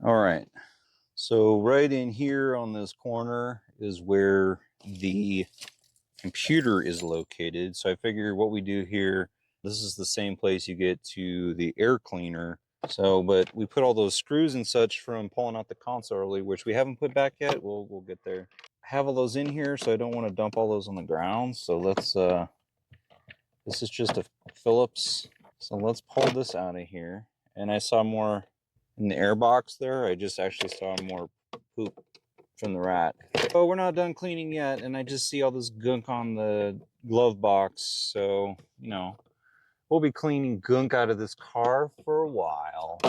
All right, so right in here on this corner is where the computer is located. So I figure what we do here, this is the same place you get to the air cleaner. So, but we put all those screws and such from pulling out the console earlier, which we haven't put back yet. We'll get there. I have all those in here, so I don't want to dump all those on the ground. So let's, this is just a Phillips. So let's pull this out of here. And I saw more in the air box there. I just actually saw more poop from the rat. Oh, we're not done cleaning yet, and I just see all this gunk on the glove box. So, you know, we'll be cleaning gunk out of this car for a while.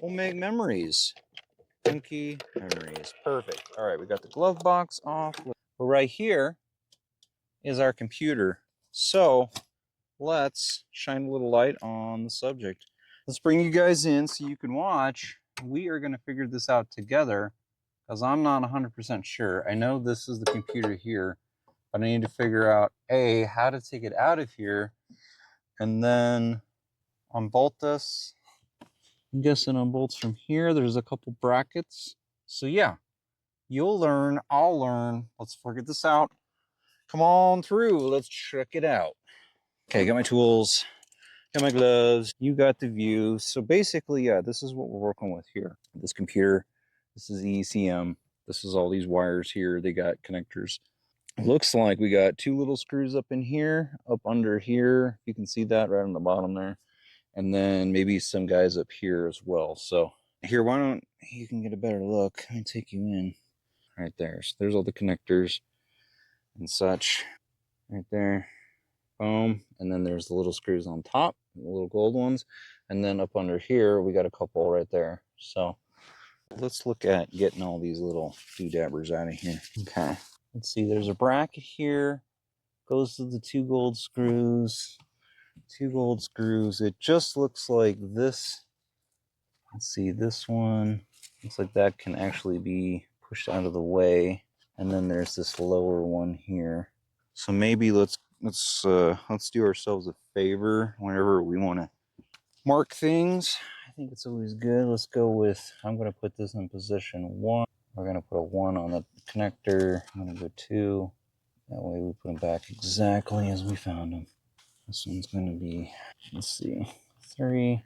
We'll make memories. Gunky memories. Perfect. All right, we got the glove box off. But right here is our computer. So let's shine a little light on the subject. Let's bring you guys in so you can watch. We are going to figure this out together because I'm not 100% sure. I know this is the computer here, but I need to figure out A, how to take it out of here, and then unbolt this. I'm guessing unbolts from here. There's a couple brackets. So yeah, you'll learn, I'll learn. Let's figure this out. Come on through, let's check it out. Okay, got my tools, got my gloves, you got the view. So basically, yeah, this is what we're working with here. This computer, this is the ECM. This is all these wires here. They got connectors. Looks like we got two little screws up in here, up under here. You can see that right on the bottom there. And then maybe some guys up here as well. So here, why don't you can get a better look. Let me take you in right there. So there's all the connectors and such right there. Boom. And then there's the little screws on top, the little gold ones. And then up under here, we got a couple right there. So let's look at getting all these little doodabbers out of here. Okay. Let's see, there's a bracket here. Goes to the two gold screws. Two gold screws. It just looks like this. Let's see, this one looks like that can actually be pushed out of the way. And then there's this lower one here. So maybe let's do ourselves a favor whenever we want to mark things. I think it's always good. Let's go with, I'm going to put this in position 1. We're going to put a 1 on the connector. I'm going to go 2. That way we put them back exactly as we found them. This one's going to be, let's see, 3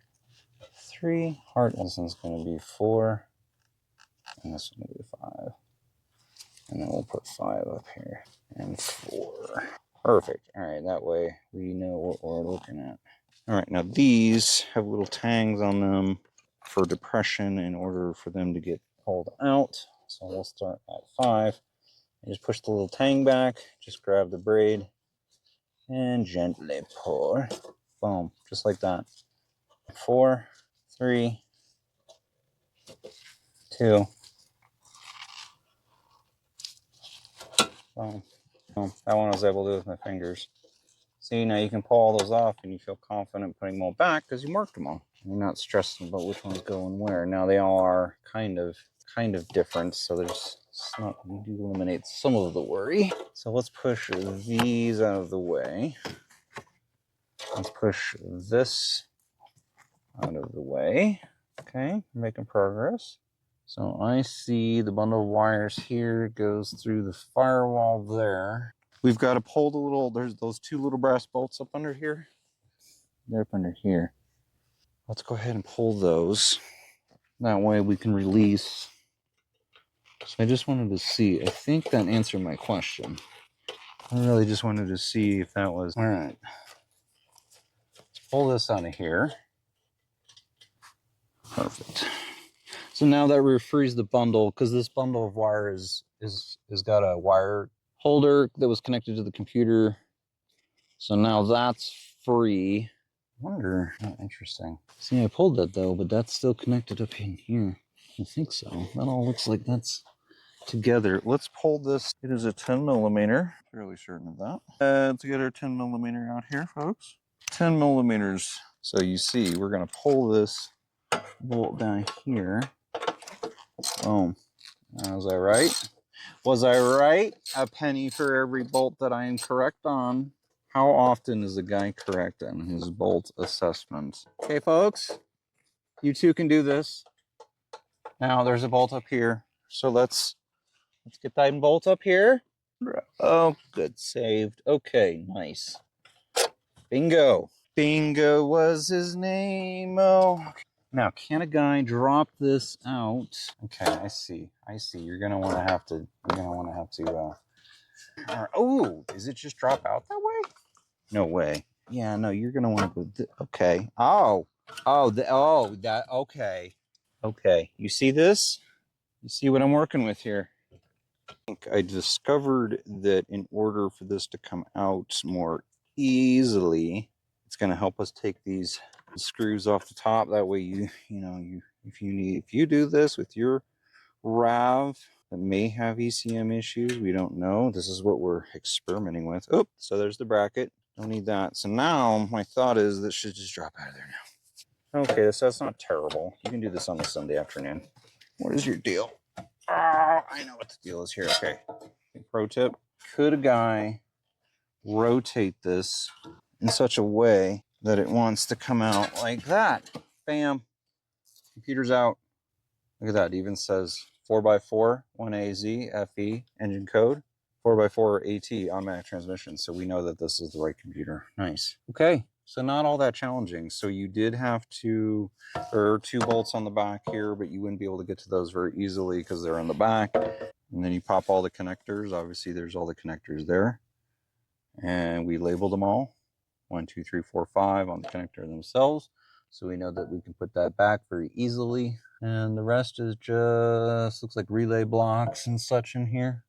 heart. This one's going to be 4, and this one will be 5. And then we'll put 5 up here, and 4. Perfect. All right, that way we know what we're looking at. All right, now these have little tangs on them for depression in order for them to get pulled out. So we'll start at 5. And just push the little tang back, just grab the braid, and gently pull. Boom, just like that. 4, 3, 2. Boom. Boom. That one I was able to do with my fingers. See, now you can pull all those off and you feel confident putting them all back because you marked them all. You're not stressing about which one's going where. Now they all are kind of different, so there's not, we do eliminate some of the worry. So let's push these out of the way. Let's push this out of the way. Okay, we're making progress. So I see the bundle of wires here goes through the firewall there. We've got to pull the little, there's those 2 little brass bolts up under here. They're up under here. Let's go ahead and pull those. That way we can release. So I just wanted to see, I think that answered my question. I really just wanted to see if that was, all right. Let's pull this out of here. Perfect. So now that we freeze the bundle, because this bundle of wire is got a wire holder that was connected to the computer. So now that's free. I wonder, oh, interesting. See, I pulled that though, but that's still connected up in here. I think so. That all looks like that's together. Let's pull this. It is a 10 millimeter. Fairly certain of that. Let's get our 10 millimeter out here, folks. 10 millimeters. So you see, we're going to pull this bolt down here. Boom. Was I right? Was I right? A penny for every bolt that I am correct on. How often is a guy correct on his bolt assessment? Okay, folks, you two can do this. Now there's a bolt up here. So let's get that bolt up here. Oh, good, saved. Okay, nice. Bingo. Bingo was his name. Oh. Now, can a guy drop this out? Okay, I see. You're gonna want to have to. Oh, does it just drop out that way? No way. Yeah, no. You're gonna want to go. Okay. Oh. That. Okay. Okay. You see this? You see what I'm working with here? I discovered that in order for this to come out more easily, it's going to help us take these screws off the top. That way, if you do this with your RAV that may have ECM issues, we don't know. This is what we're experimenting with. Oh, so there's the bracket. Don't need that. So now my thought is this should just drop out of there now. Okay, so that's not terrible. You can do this on a Sunday afternoon. What is your deal? Oh, I know what the deal is here. Okay. Pro tip. Could a guy rotate this in such a way that it wants to come out like that? Bam. Computer's out. Look at that. It even says 4x4, 1AZ-FE engine code, 4x4 AT automatic transmission. So we know that this is the right computer. Nice. Okay. So not all that challenging. So you did have to, there are 2 bolts on the back here, but you wouldn't be able to get to those very easily because they're in the back. And then you pop all the connectors. Obviously, there's all the connectors there. And we labeled them all. 1, 2, 3, 4, 5 on the connector themselves. So we know that we can put that back very easily. And the rest is just, looks like relay blocks and such in here.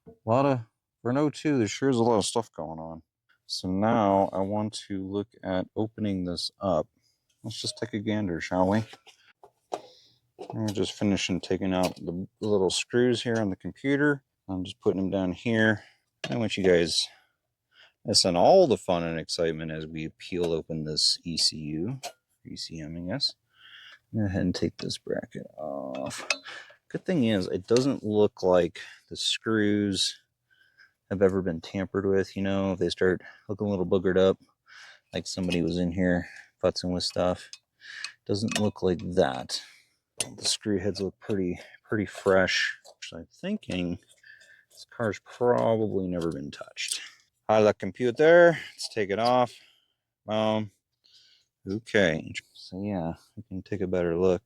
A lot of, for an 02, there sure is a lot of stuff going on. So now I want to look at opening this up. Let's just take a gander, shall we? I'm just finishing taking out the little screws here on the computer. I'm just putting them down here. I want you guys listen all the fun and excitement as we peel open this ECU, ECM, I guess. Go ahead and take this bracket off. Good thing is, it doesn't look like the screws have ever been tampered with. You know, if they start looking a little boogered up, like somebody was in here futzing with stuff. Doesn't look like that. The screw heads look pretty fresh. So I'm thinking this car's probably never been touched. Hi, the computer. Let's take it off. Okay. So yeah, we can take a better look.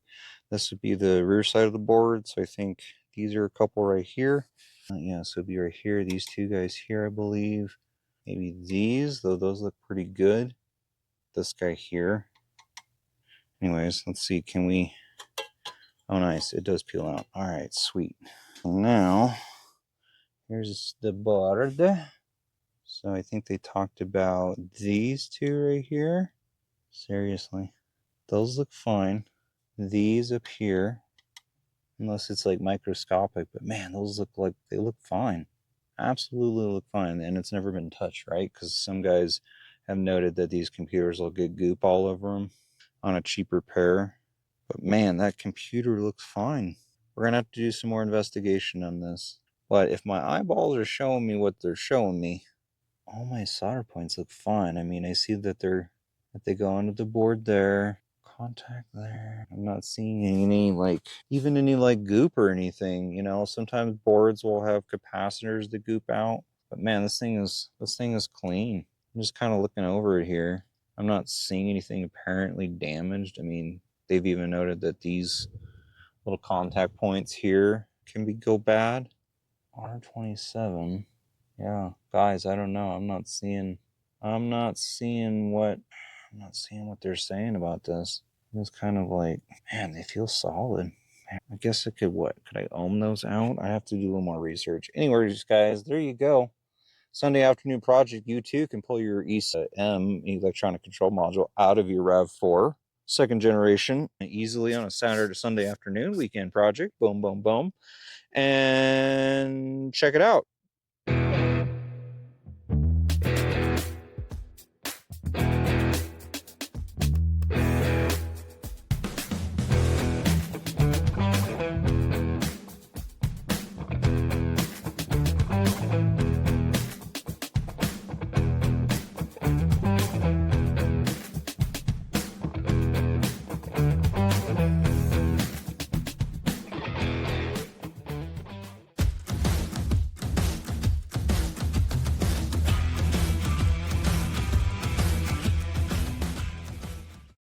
This would be the rear side of the board. So I think these are a couple right here. Yeah, so it'd be right here. These 2 guys here, I believe. Maybe these, though those look pretty good. This guy here. Anyways, let's see. Can we... Oh, nice. It does peel out. All right, sweet. So now, here's the board. So I think they talked about these 2 right here. Seriously. Those look fine. These up here, unless it's like microscopic, but man, those look like they look fine. Absolutely look fine. And it's never been touched, right? Because some guys have noted that these computers will get goop all over them on a cheap repair. But man, that computer looks fine. We're going to have to do some more investigation on this. But if my eyeballs are showing me what they're showing me, all my solder points look fine. I mean, I see that they go onto the board there. Contact there. I'm not seeing any even any goop or anything. You know, sometimes boards will have capacitors that goop out. But man, this thing is clean. I'm just kind of looking over it here. I'm not seeing anything apparently damaged. I mean, they've even noted that these little contact points here can go bad. R27. Yeah, guys, I don't know. I'm not seeing what they're saying about this. It's kind of like, man, they feel solid. I guess I could I ohm those out? I have to do a little more research. Anyways, guys, there you go. Sunday afternoon project. You too can pull your ECM electronic control module out of your RAV4 2nd generation easily on a Saturday to Sunday afternoon weekend project. Boom, boom, boom. And check it out.